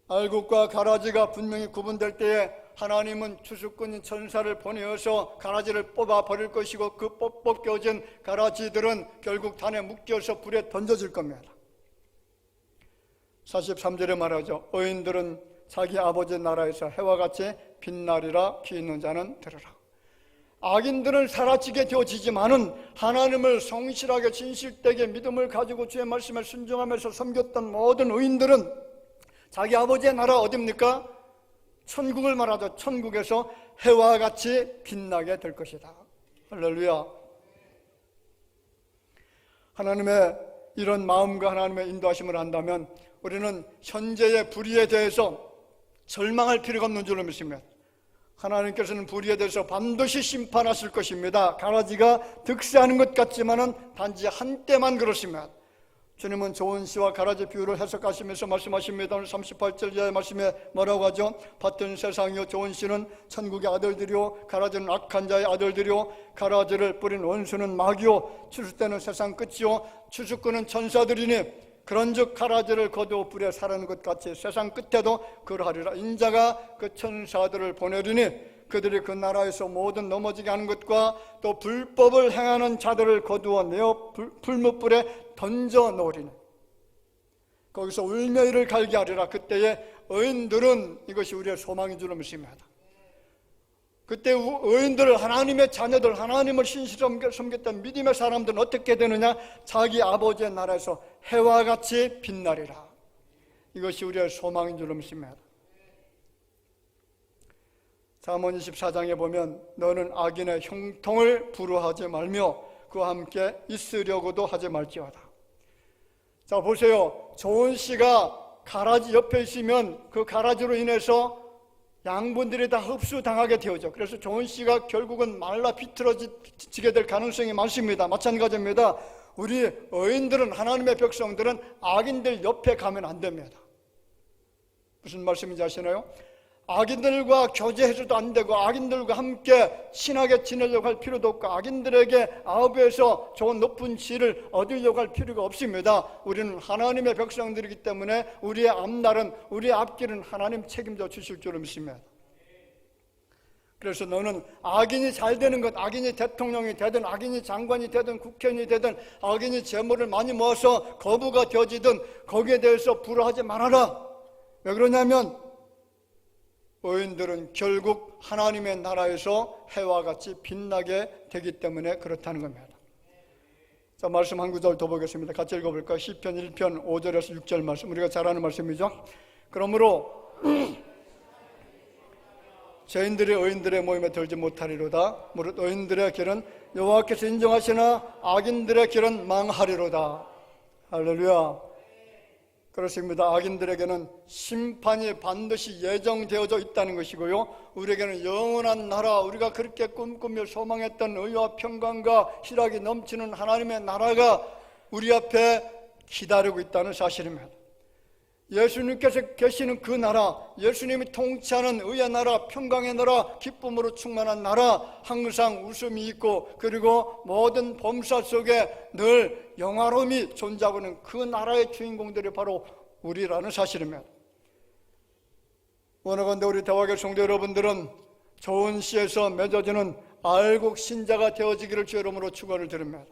알곡과 가라지가 분명히 구분될 때에 하나님은 추수꾼인 천사를 보내어서 가라지를 뽑아 버릴 것이고 그 뽑혀진 가라지들은 결국 단에 묶여서 불에 던져질 겁니다. 43절에 말하죠. 의인들은 자기 아버지 나라에서 해와 같이 빛나리라. 귀 있는 자는 들으라. 악인들은 사라지게 되어지지만은 하나님을 성실하게 진실되게 믿음을 가지고 주의 말씀에 순종하면서 섬겼던 모든 의인들은 자기 아버지의 나라 어디입니까? 천국을 말하죠. 천국에서 해와 같이 빛나게 될 것이다. 할렐루야. 하나님의 이런 마음과 하나님의 인도하심을 안다면 우리는 현재의 불의에 대해서 절망할 필요가 없는 줄로 믿습니다. 하나님께서는 불의에 대해서 반드시 심판하실 것입니다. 가라지가 득세하는 것 같지만은 단지 한때만 그렇습니다. 주님은 좋은 씨와 가라지 비유를 해석하시면서 말씀하십니다. 오늘 38절 이하의 말씀에 뭐라고 하죠? 밭은 세상이요 좋은 씨는 천국의 아들들이요 가라지는 악한 자의 아들들이요 가라지를 뿌린 원수는 마귀요 추수때는 세상 끝이요 추수꾼은 천사들이니 그런즉 가라지를 거두어 불에 사르는 것 같이 세상 끝에도 그러하리라. 인자가 그 천사들을 보내리니 그들이 그 나라에서 모든 넘어지게 하는 것과 또 불법을 행하는 자들을 거두어 내어 불못불에 던져 놓으리니 거기서 울며 이를 갈게 하리라. 그때에 의인들은 이것이 우리의 소망인 줄로 믿습니다. 그때 의인들, 하나님의 자녀들, 하나님을 신실하게 섬겼던 믿음의 사람들은 어떻게 되느냐? 자기 아버지의 나라에서 해와 같이 빛나리라. 이것이 우리의 소망인 줄로 믿습니다. 잠언 24장에 보면 너는 악인의 형통을 부러워하지 말며 그와 함께 있으려고도 하지 말지어다. 자 보세요. 좋은 씨가 가라지 옆에 있으면 그 가라지로 인해서 양분들이 다 흡수당하게 되어져. 그래서 좋은 씨가 결국은 말라 비틀어지게 될 가능성이 많습니다. 마찬가지입니다. 우리 의인들은, 하나님의 백성들은 악인들 옆에 가면 안 됩니다. 무슨 말씀인지 아시나요? 악인들과 교제해서도 안 되고 악인들과 함께 친하게 지내려고 할 필요도 없고 악인들에게 아우비에서 좋은 높은 지위를 얻으려고 할 필요가 없습니다. 우리는 하나님의 백성들이기 때문에 우리의 앞날은, 우리의 앞길은 하나님 책임져 주실 줄로 믿습니다. 그래서 너는 악인이 잘 되는 것, 악인이 대통령이 되든 악인이 장관이 되든 국회의원이 되든 악인이 재물을 많이 모아서 거부가 되어지든 거기에 대해서 불화하지 말아라. 왜 그러냐면 의인들은 결국 하나님의 나라에서 해와 같이 빛나게 되기 때문에 그렇다는 겁니다. 자, 말씀 한 구절 더 보겠습니다. 같이 읽어볼까요? 시편 1편 5절에서 6절 말씀, 우리가 잘 아는 말씀이죠. 그러므로 죄인들이 의인들의 모임에 들지 못하리로다. 무릇 의인들의 길은 여호와께서 인정하시나 악인들의 길은 망하리로다. 할렐루야. 그렇습니다. 악인들에게는 심판이 반드시 예정되어져 있다는 것이고요, 우리에게는 영원한 나라, 우리가 그렇게 꿈꾸며 소망했던 의와 평강과 희락이 넘치는 하나님의 나라가 우리 앞에 기다리고 있다는 사실입니다. 예수님께서 계시는 그 나라, 예수님이 통치하는 의의 나라, 평강의 나라, 기쁨으로 충만한 나라, 항상 웃음이 있고 그리고 모든 범사 속에 늘 영화로움이 존재하고 있는 그 나라의 주인공들이 바로 우리라는 사실입니다. 원하건대 우리 대화교 성도 여러분들은 좋은 씨에서 맺어지는 알곡 신자가 되어지기를 주 이름으로 축원을 드립니다.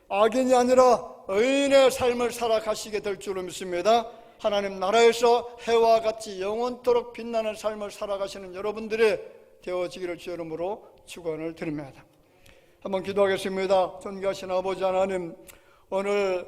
악인이 아니라 의인의 삶을 살아가시게 될 줄로 믿습니다. 하나님 나라에서 해와 같이 영원토록 빛나는 삶을 살아가시는 여러분들이 되어지기를 주 이름으로 축원을 드립니다. 한번 기도하겠습니다. 존귀하신 아버지 하나님, 오늘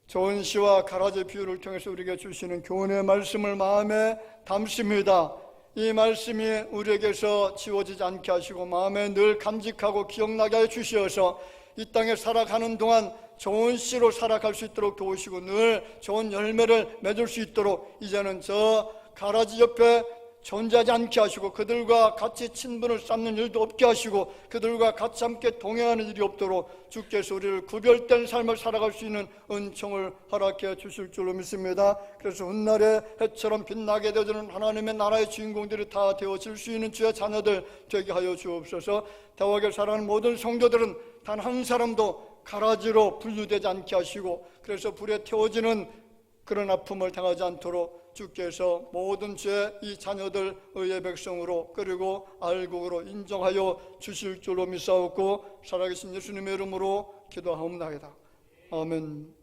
좋은 시와 가라지 비유를 통해서 우리에게 주시는 교훈의 말씀을 마음에 담습니다. 이 말씀이 우리에게서 지워지지 않게 하시고 마음에 늘 간직하고 기억나게 해 주시어서 이 땅에 살아가는 동안 좋은 씨로 살아갈 수 있도록 도우시고 늘 좋은 열매를 맺을 수 있도록 이제는 저 가라지 옆에 존재하지 않게 하시고 그들과 같이 친분을 쌓는 일도 없게 하시고 그들과 같이 함께 동행하는 일이 없도록 주께서 우리를 구별된 삶을 살아갈 수 있는 은총을 허락해 주실 줄로 믿습니다. 그래서 훗날에 해처럼 빛나게 되어지는 하나님의 나라의 주인공들이 다 되어질 수 있는 주의 자녀들 되게 하여 주옵소서. 대화를 사랑하는 모든 성도들은 단 한 사람도 가라지로 분류되지 않게 하시고 그래서 불에 태워지는 그런 아픔을 당하지 않도록 주께서 모든 죄 이 자녀들 의의 백성으로 그리고 알곡으로 인정하여 주실 줄로 믿사옵고 살아계신 예수님의 이름으로 기도하옵나이다. 아멘.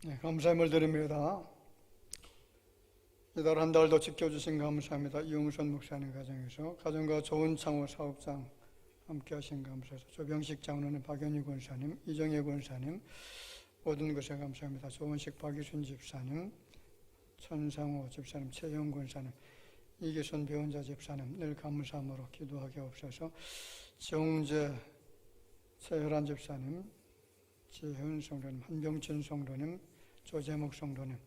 네, 감사함을 드립니다. 이달 한 달도 지켜주신 감사합니다. 이용선 목사님 가정에서 가정과 좋은 창호 사업장 함께 하신 감사해서 조병식 장로님, 박연희 권사님, 이정혜 권사님 모든 것에 감사합니다. 조은식 박유순 집사님, 천상호 집사님, 최영 권사님, 이기선 배운자 집사님 늘 감사함으로 기도하게 없어서 정재 최혈한 집사님, 지혜은 성도님, 한병진 성도님, 조재목 성도님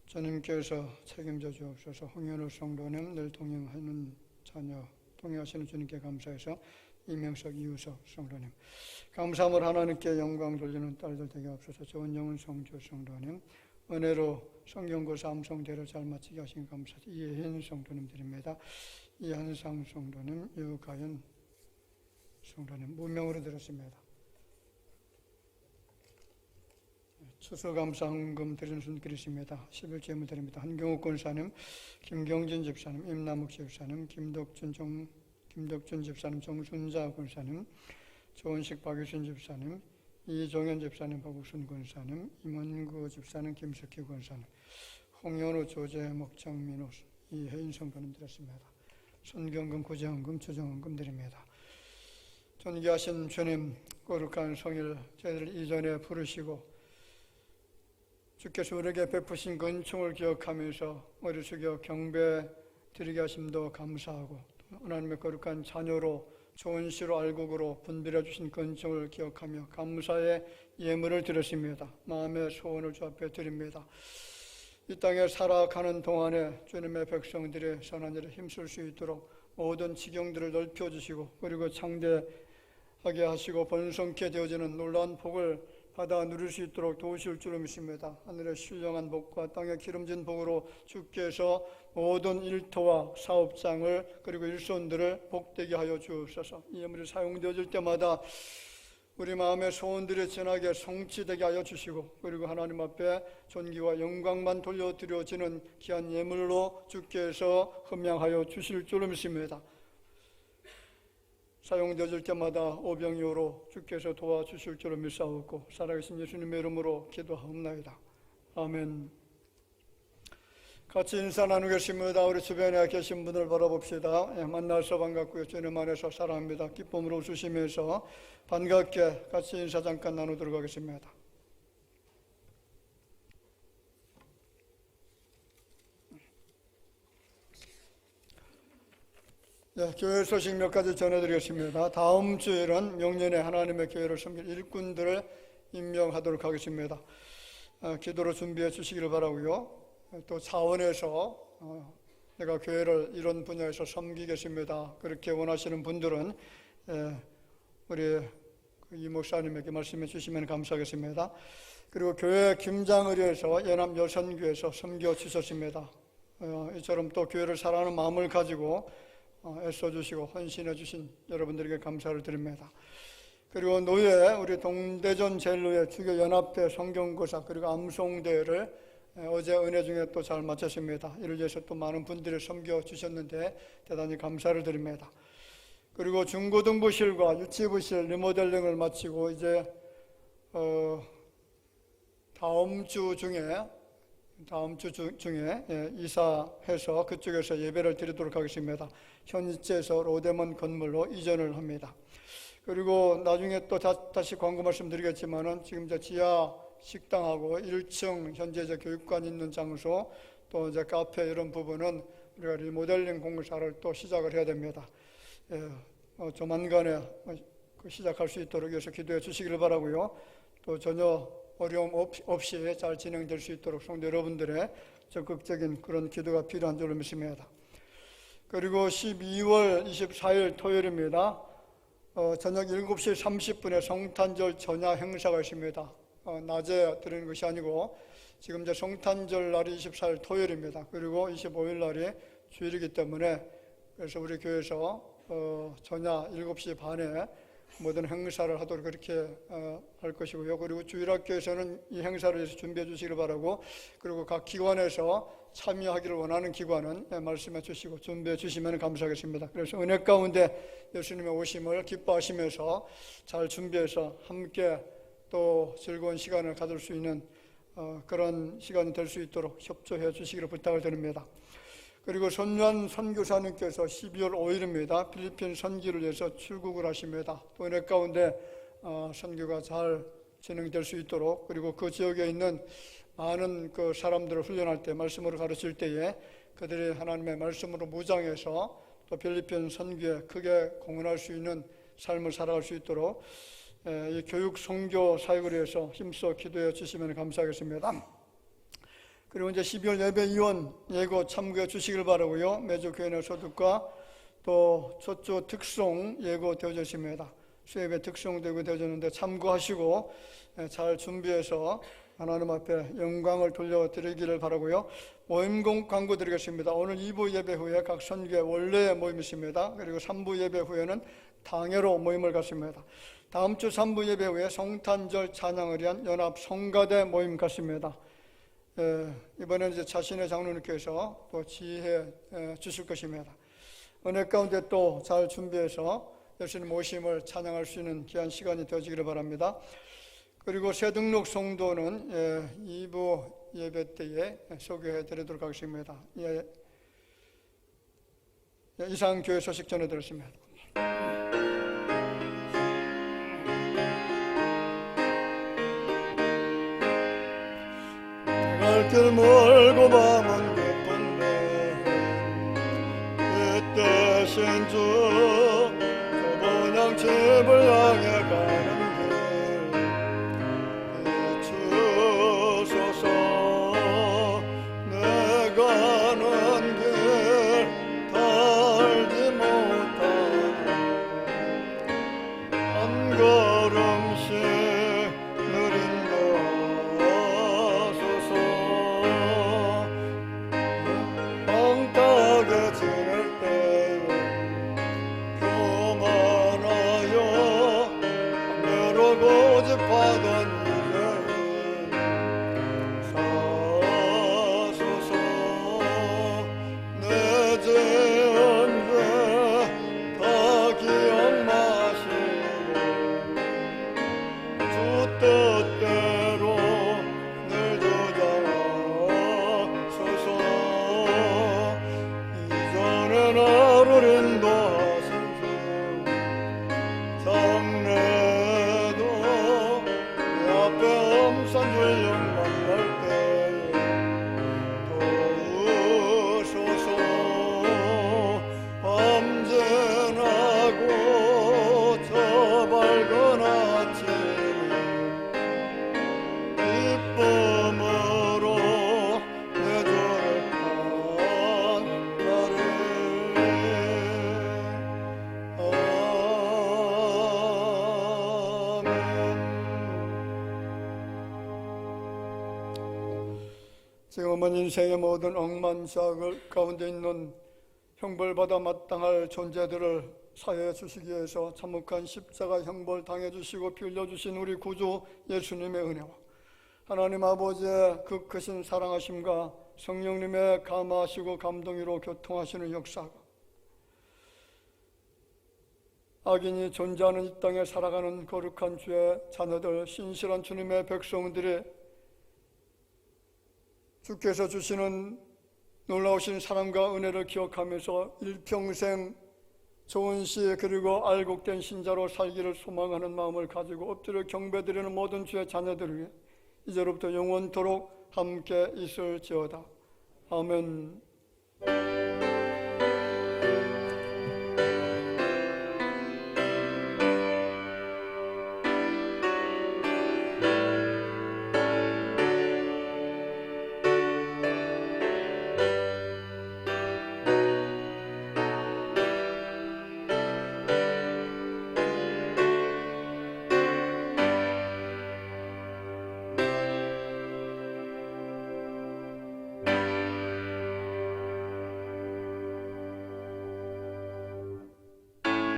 주님께서 책임져 주옵소서. 홍현우 성도님 늘 동행하는 자녀 동행하시는 주님께 감사해서 이명석 이우석 성도님 감사함을 하나님께 영광 돌리는 딸들 되게 없어서. 좋은 영은 성주 성도님 은혜로 성경고사 암송대를 잘 마치게 하신 감사드립니다. 이혜인 성도님 드립니다. 이한상 성도님, 유가연 성도님 무명으로 드렸습니다. 추수감사 헌금 드리는 손길이십니다. 11제물 드립니다. 한경욱 권사님, 김경진 집사님, 임남욱 집사님, 김덕준 집사님, 정순자 권사님, 조은식 박유신 집사님, 이종현 집사님, 박욱순 권사님, 임원구 집사님, 김석희 권사님, 홍현우, 조재목, 정민호, 이혜인 성도님 드렸습니다. 선경금, 구제헌금, 추정헌금 드립니다. 존귀하신 주님, 거룩한 성일 저희들 이전에 부르시고 주께서 우리에게 베푸신 그 은총을 기억하면서 머리 숙여 경배 드리게 하심도 감사하고 하나님의 거룩한 자녀로 좋은 시로 알곡으로 분별해 주신 그 은총을 기억하며 감사의 예물을 드렸습니다. 마음의 소원을 주 앞에 드립니다. 이 땅에 살아가는 동안에 주님의 백성들의 선한 일에 힘쓸 수 있도록 모든 지경들을 넓혀주시고 그리고 창대하게 하시고 번성케 되어지는 놀라운 복을 받아 누릴 수 있도록 도우실 줄을 믿습니다. 하늘의 신령한 복과 땅의 기름진 복으로 주께서 모든 일터와 사업장을 그리고 일손들을 복되게 하여 주옵소서. 이 예물이 사용되어질 때마다 우리 마음의 소원들이 진하게 성취되게 하여 주시고 그리고 하나님 앞에 존귀와 영광만 돌려드려지는 귀한 예물로 주께서 흠양하여 주실 줄을 믿습니다. 사용되어질 때마다 오병이어로 주께서 도와주실 줄을 믿사옵고 살아계신 예수님의 이름으로 기도하옵나이다. 아멘. 같이 인사 나누겠습니다. 우리 주변에 계신 분을 바라봅시다. 만나서 반갑고요. 주님 안에서 사랑합니다. 기쁨으로 웃으시면서 반갑게 같이 인사 잠깐 나누도록 하겠습니다. 네, 교회 소식 몇 가지 전해드리겠습니다. 다음 주일은 명년에 하나님의 교회를 섬길 일꾼들을 임명하도록 하겠습니다. 기도로 준비해 주시기를 바라고요. 또 차원에서 내가 교회를 이런 분야에서 섬기겠습니다. 그렇게 원하시는 분들은 우리 이 목사님에게 말씀해 주시면 감사하겠습니다. 그리고 교회 김장의료에서 연합 여선교회에서 섬겨 주셨습니다. 이처럼 또 교회를 사랑하는 마음을 가지고 애써주시고 헌신해 주신 여러분들에게 감사를 드립니다. 그리고 노예 우리 동대전 제일노예 주교연합회 성경고사 그리고 암송대회를 어제 은혜 중에 또 잘 마쳤습니다. 이를 위해서 또 많은 분들이 섬겨주셨는데 대단히 감사를 드립니다. 그리고 중고등부실과 유치부실 리모델링을 마치고 이제 다음 주 중에 이사해서 그쪽에서 예배를 드리도록 하겠습니다. 현지에서 로데먼 건물로 이전을 합니다. 그리고 나중에 또 다시 광고 말씀드리겠지만은 지금 이제 지하 식당하고 1층 현재 이제 교육관 있는 장소 또 이제 카페 이런 부분은 우리가 리모델링 공사를 또 시작을 해야 됩니다. 조만간에 시작할 수 있도록 해서 기도해 주시기를 바라고요. 또 전혀 어려움 없이 잘 진행될 수 있도록 성도 여러분들의 적극적인 그런 기도가 필요한 줄로 믿습니다. 그리고 12월 24일 토요일입니다. 저녁 7시 30분에 성탄절 전야 행사가 있습니다. 낮에 드리는 것이 아니고 지금 이제 성탄절 날이 24일 토요일입니다. 그리고 25일 날이 주일이기 때문에 그래서 우리 교회에서 전야 7시 반에 모든 행사를 하도록 그렇게 할 것이고요. 그리고 주일학교에서는 이 행사를 위해서 준비해 주시기를 바라고 그리고 각 기관에서 참여하기를 원하는 기관은 말씀해 주시고 준비해 주시면 감사하겠습니다. 그래서 은혜 가운데 예수님의 오심을 기뻐하시면서 잘 준비해서 함께 또 즐거운 시간을 가질 수 있는 그런 시간이 될 수 있도록 협조해 주시기를 부탁을 드립니다. 그리고 손유한 선교사님께서 12월 5일입니다. 필리핀 선교를 위해서 출국을 하십니다. 또 은혜 가운데 선교가 잘 진행될 수 있도록, 그리고 그 지역에 있는 많은 그 사람들을 훈련할 때, 말씀으로 가르칠 때에 그들이 하나님의 말씀으로 무장해서 또 필리핀 선교에 크게 공헌할 수 있는 삶을 살아갈 수 있도록 이 교육 선교 사역을 위해서 힘써 기도해 주시면 감사하겠습니다. 그리고 이제 12월 예배 이원 예고 참고해 주시길 바라고요. 매주 교회 내 소득과 또 첫주 특송 예고 되어져 있습니다. 수예배 특송 되어졌는데 참고하시고 잘 준비해서 하나님 앞에 영광을 돌려드리기를 바라고요. 모임 광고 드리겠습니다. 오늘 2부 예배 후에 각 선교회 원래 모임이 있습니다. 그리고 3부 예배 후에는 당회로 모임을 갖습니다. 다음 주 3부 예배 후에 성탄절 찬양을 위한 연합 성가대 모임 갖습니다. 이번에는 이제 자신의 장로님께서 또 지휘해 주실 것입니다. 은혜 가운데 또 잘 준비해서 예수님 오심을 찬양할 수 있는 귀한 시간이 되어지기를 바랍니다. 그리고 새 등록 성도는 2부 예배 때에 소개해 드리도록 하겠습니다. 이상 교회 소식 전해드렸습니다. 갈 길 멀고 밤은 깊은데 이 대신 주 저번향 집을 향해 가는 지금은 인생의 모든 억만작을 가운데 있는 형벌받아 마땅할 존재들을 사해해 주시기 위해서 참혹한 십자가 형벌 당해주시고 피 흘려주신 우리 구주 예수님의 은혜와 하나님 아버지의 그 크신 사랑하심과 성령님의 감화하시고 감동으로 교통하시는 역사가 악인이 존재하는 이 땅에 살아가는 거룩한 주의 자녀들, 신실한 주님의 백성들이 주께서 주시는 놀라우신 사랑과 은혜를 기억하면서 일평생 좋은 시 그리고 알곡된 신자로 살기를 소망하는 마음을 가지고 엎드려 경배드리는 모든 주의 자녀들을 위해 이제로부터 영원토록 함께 있을지어다. 아멘.